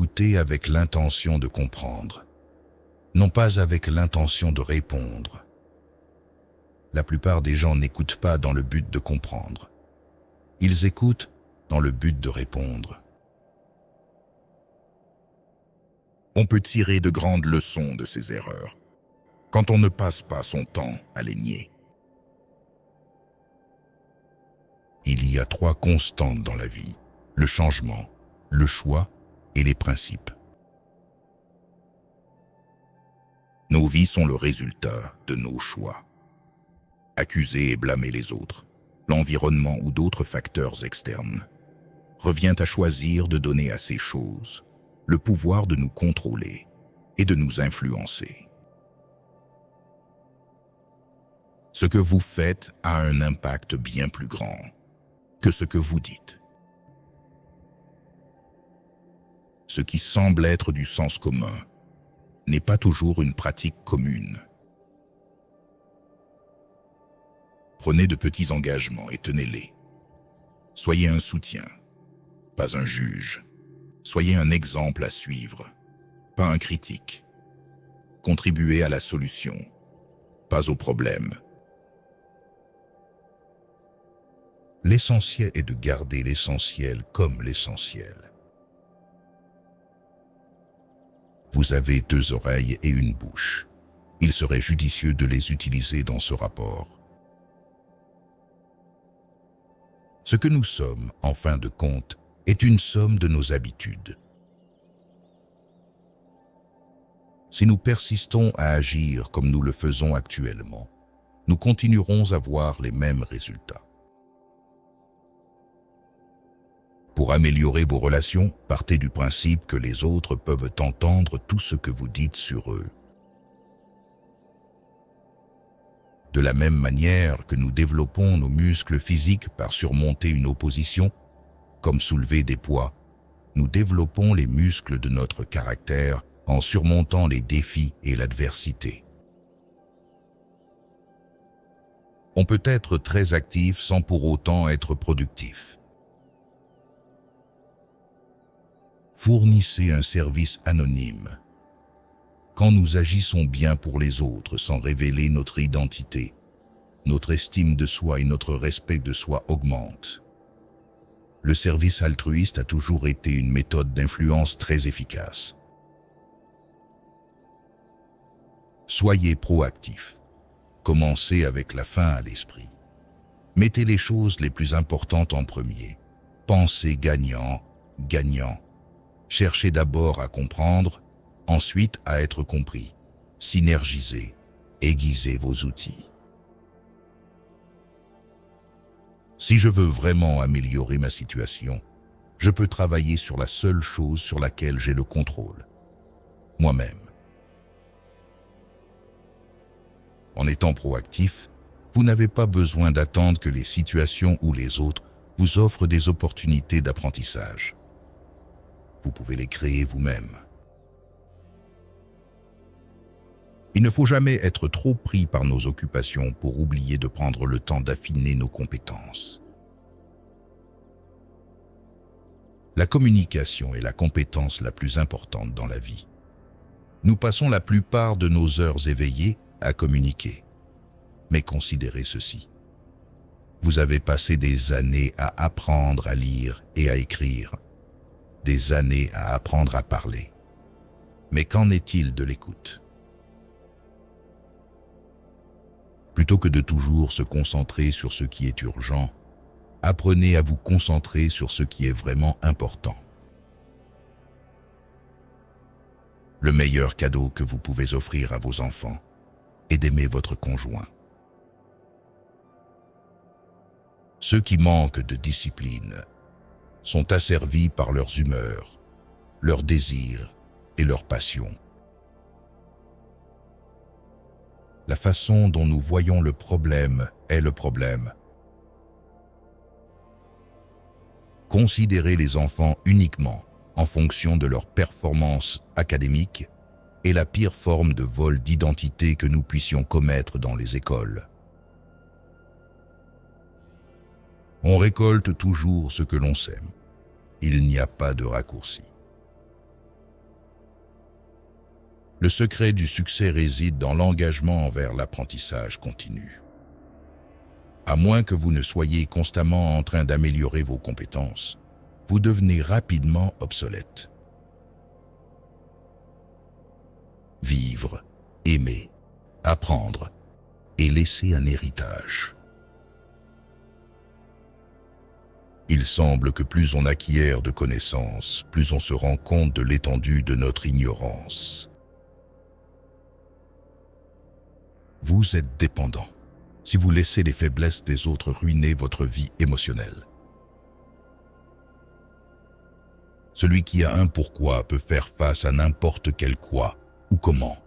écouter avec l'intention de comprendre, non pas avec l'intention de répondre. La plupart des gens n'écoutent pas dans le but de comprendre. Ils écoutent dans le but de répondre. On peut tirer de grandes leçons de ces erreurs, quand on ne passe pas son temps à les nier. Il y a 3 constantes dans la vie: le changement, le choix et les principes. Nos vies sont le résultat de nos choix. Accuser et blâmer les autres, l'environnement ou d'autres facteurs externes, revient à choisir de donner à ces choses le pouvoir de nous contrôler et de nous influencer. Ce que vous faites a un impact bien plus grand que ce que vous dites. Ce qui semble être du sens commun n'est pas toujours une pratique commune. Prenez de petits engagements et tenez-les. Soyez un soutien, pas un juge. Soyez un exemple à suivre, pas un critique. Contribuez à la solution, pas au problème. L'essentiel est de garder l'essentiel comme l'essentiel. Vous avez 2 oreilles et une bouche. Il serait judicieux de les utiliser dans ce rapport. Ce que nous sommes, en fin de compte, est une somme de nos habitudes. Si nous persistons à agir comme nous le faisons actuellement, nous continuerons à voir les mêmes résultats. Pour améliorer vos relations, partez du principe que les autres peuvent entendre tout ce que vous dites sur eux. De la même manière que nous développons nos muscles physiques par surmonter une opposition, comme soulever des poids, nous développons les muscles de notre caractère en surmontant les défis et l'adversité. On peut être très actif sans pour autant être productif. Fournissez un service anonyme. Quand nous agissons bien pour les autres sans révéler notre identité, notre estime de soi et notre respect de soi augmentent. Le service altruiste a toujours été une méthode d'influence très efficace. Soyez proactif. Commencez avec la fin à l'esprit. Mettez les choses les plus importantes en premier. Pensez gagnant, gagnant. Cherchez d'abord à comprendre, ensuite à être compris. Synergisez, aiguisez vos outils. Si je veux vraiment améliorer ma situation, je peux travailler sur la seule chose sur laquelle j'ai le contrôle, moi-même. En étant proactif, vous n'avez pas besoin d'attendre que les situations ou les autres vous offrent des opportunités d'apprentissage. Vous pouvez les créer vous-même. Il ne faut jamais être trop pris par nos occupations pour oublier de prendre le temps d'affiner nos compétences. La communication est la compétence la plus importante dans la vie. Nous passons la plupart de nos heures éveillées à communiquer. Mais considérez ceci. Vous avez passé des années à apprendre à lire et à écrire, des années à apprendre à parler. Mais qu'en est-il de l'écoute ? Plutôt que de toujours se concentrer sur ce qui est urgent, apprenez à vous concentrer sur ce qui est vraiment important. Le meilleur cadeau que vous pouvez offrir à vos enfants est d'aimer votre conjoint. Ceux qui manquent de discipline sont asservis par leurs humeurs, leurs désirs et leurs passions. La façon dont nous voyons le problème est le problème. Considérer les enfants uniquement en fonction de leur performance académique est la pire forme de vol d'identité que nous puissions commettre dans les écoles. On récolte toujours ce que l'on sème. Il n'y a pas de raccourci. Le secret du succès réside dans l'engagement envers l'apprentissage continu. À moins que vous ne soyez constamment en train d'améliorer vos compétences, vous devenez rapidement obsolète. Vivre, aimer, apprendre et laisser un héritage. Il semble que plus on acquiert de connaissances, plus on se rend compte de l'étendue de notre ignorance. Vous êtes dépendant si vous laissez les faiblesses des autres ruiner votre vie émotionnelle. Celui qui a un pourquoi peut faire face à n'importe quel quoi ou comment.